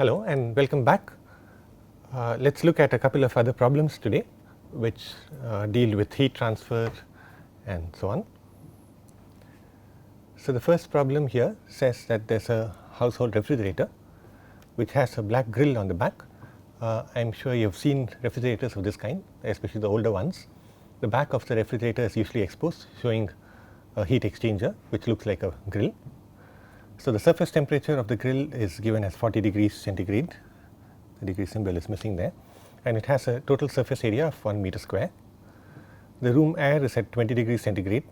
Hello and welcome back. Let's look at a couple of other problems today which deal with heat transfer and so on. So, the first problem here says that there is a household refrigerator which has a black grill on the back. I am sure you have seen refrigerators of this kind, especially the older ones. The back of the refrigerator is usually exposed, showing a heat exchanger which looks like a grill. So, the surface temperature of the grill is given as 40 degrees centigrade, the degree symbol is missing there, and it has a total surface area of 1 meter square. The room air is at 20 degrees centigrade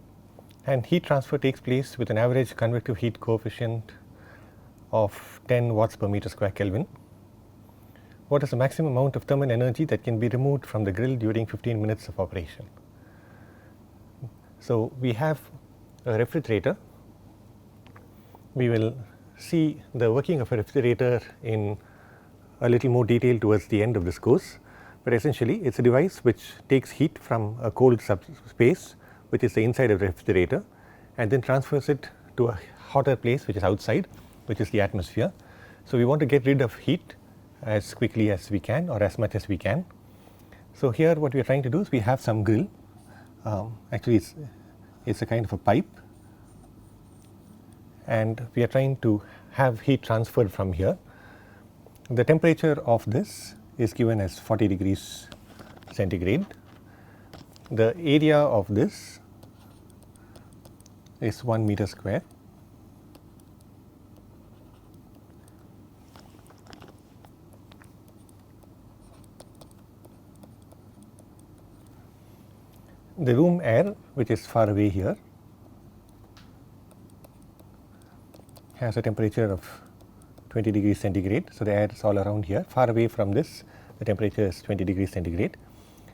and heat transfer takes place with an average convective heat coefficient of 10 watts per meter square Kelvin. What is the maximum amount of thermal energy that can be removed from the grill during 15 minutes of operation? So, we have a refrigerator. We will see the working of a refrigerator in a little more detail towards the end of this course, but essentially it is a device which takes heat from a cold subspace which is the inside of the refrigerator and then transfers it to a hotter place which is outside, which is the atmosphere. So, we want to get rid of heat as quickly as we can or as much as we can. So, here what we are trying to do is we have some grill, actually it is a kind of a pipe, and we are trying to have heat transferred from here. The temperature of this is given as 40 degrees centigrade. The area of this is 1 meter square. The room air, which is far away here, has a temperature of 20 degrees centigrade. So, the air is all around here. Far away from this, the temperature is 20 degrees centigrade,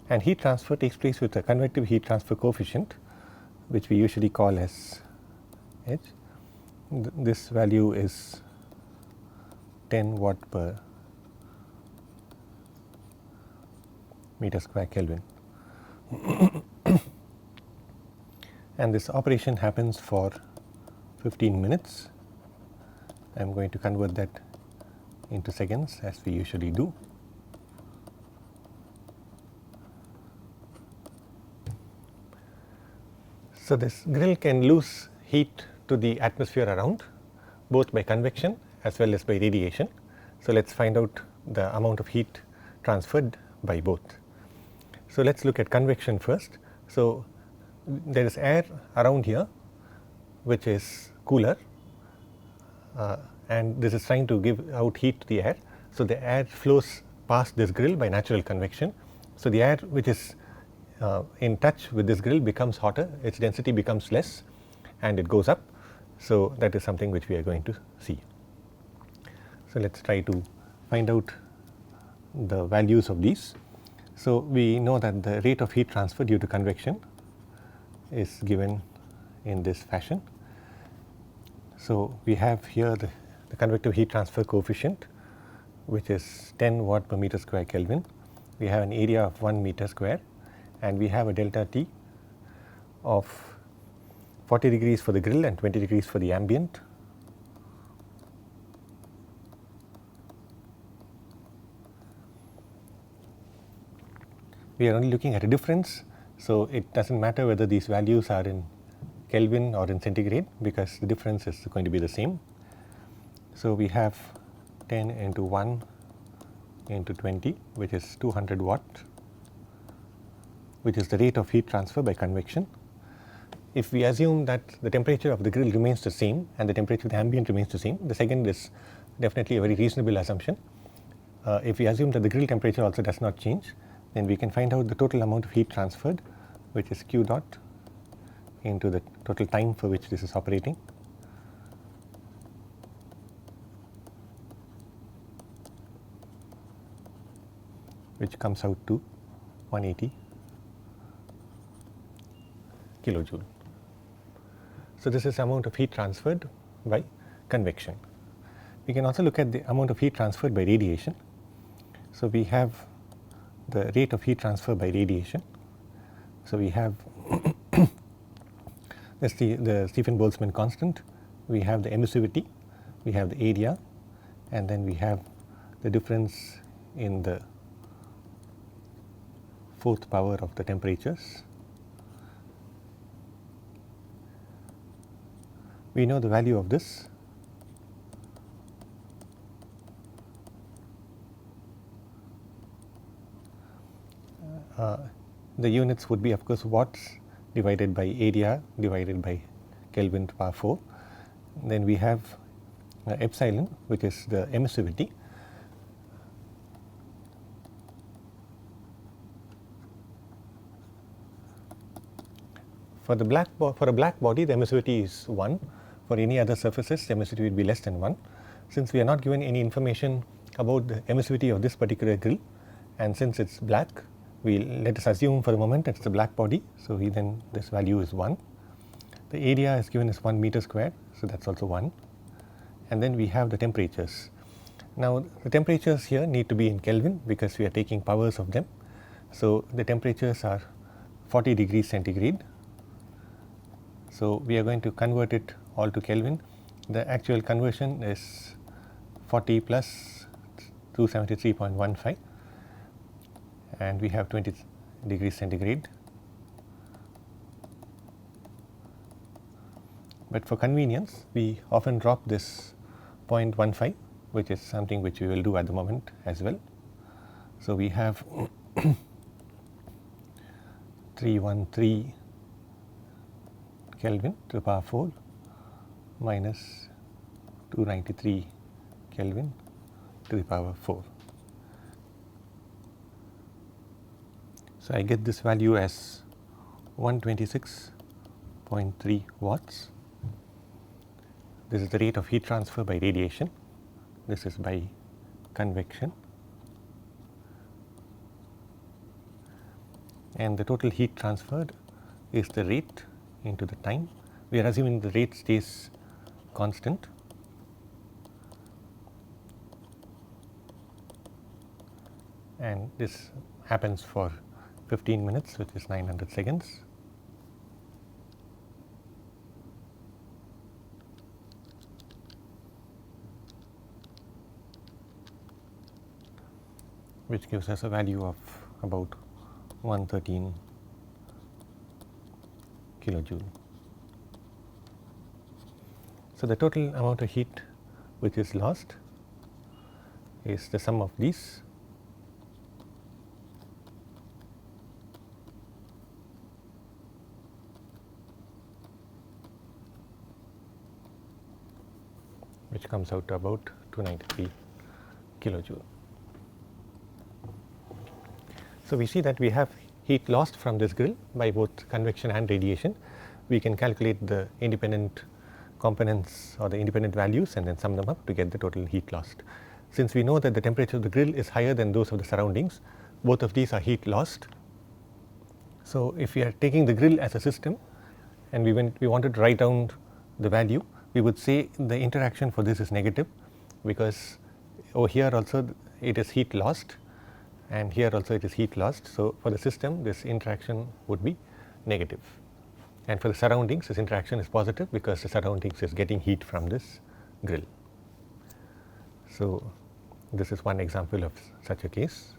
and heat transfer takes place with a convective heat transfer coefficient, which we usually call as H. This value is 10 watt per meter square Kelvin. And this operation happens for 15 minutes. I am going to convert that into seconds as we usually do. So, this grill can lose heat to the atmosphere around, both by convection as well as by radiation. So, let us find out the amount of heat transferred by both. So, let us look at convection first. So, there is air around here which is cooler, and this is trying to give out heat to the air. So, the air flows past this grill by natural convection. So, the air which is in touch with this grill becomes hotter, its density becomes less and it goes up. So, that is something which we are going to see. So, let us try to find out the values of these. So, we know that the rate of heat transfer due to convection is given in this fashion. So, we have here the convective heat transfer coefficient, which is 10 watt per meter square Kelvin. We have an area of 1 meter square and we have a delta T of 40 degrees for the grill and 20 degrees for the ambient. We are only looking at a difference. So, it does not matter whether these values are in Kelvin or in centigrade, because the difference is going to be the same. So, we have 10 into 1 into 20, which is 200 watt, which is the rate of heat transfer by convection. If we assume that the temperature of the grill remains the same and the temperature of the ambient remains the same, the second is definitely a very reasonable assumption. If we assume that the grill temperature also does not change, then we can find out the total amount of heat transferred, which is Q dot into the total time for which this is operating. Which comes out to 180 kilojoule. So, this is the amount of heat transferred by convection. We can also look at the amount of heat transferred by radiation. So, we have the rate of heat transfer by radiation. So, we have the Stephen Boltzmann constant, we have the emissivity, we have the area, and then we have the difference in the fourth power of the temperatures. We know the value of this. The units would be of course watts divided by area divided by Kelvin to power 4. Then we have epsilon, which is the emissivity. For a black body, the emissivity is 1. For any other surfaces, the emissivity will be less than 1. Since we are not given any information about the emissivity of this particular grill, and since it's black, let us assume for a moment it's a black body. So then this value is 1. The area is given as 1 meter square, so that's also 1. And then we have the temperatures. Now the temperatures here need to be in Kelvin because we are taking powers of them. So the temperatures are 40 degrees centigrade. So we are going to convert it all to Kelvin. The actual conversion is 40 plus 273.15, and we have 20 degrees centigrade. But for convenience, we often drop this 0.15, which is something which we will do at the moment as well. So we have 313 Kelvin to the power 4 minus 293 Kelvin to the power 4. So I get this value as 126.3 watts. This is the rate of heat transfer by radiation. This is by convection. And the total heat transferred is the rate into the time. We are assuming the rate stays constant. And this happens for 15 minutes, which is 900 seconds. Which gives us a value of about 113 kilojoule. So the total amount of heat which is lost is the sum of these. Which comes out to about 293 kilojoule. So we see that we have heat lost from this grill by both convection and radiation. We can calculate the independent components or the independent values and then sum them up to get the total heat lost. Since we know that the temperature of the grill is higher than those of the surroundings, both of these are heat lost. So if we are taking the grill as a system and we wanted to write down the value, we would say the interaction for this is negative, because over here also it is heat lost and here also it is heat lost. So for the system this interaction would be negative, and for the surroundings this interaction is positive because the surroundings is getting heat from this grill. So this is one example of such a case.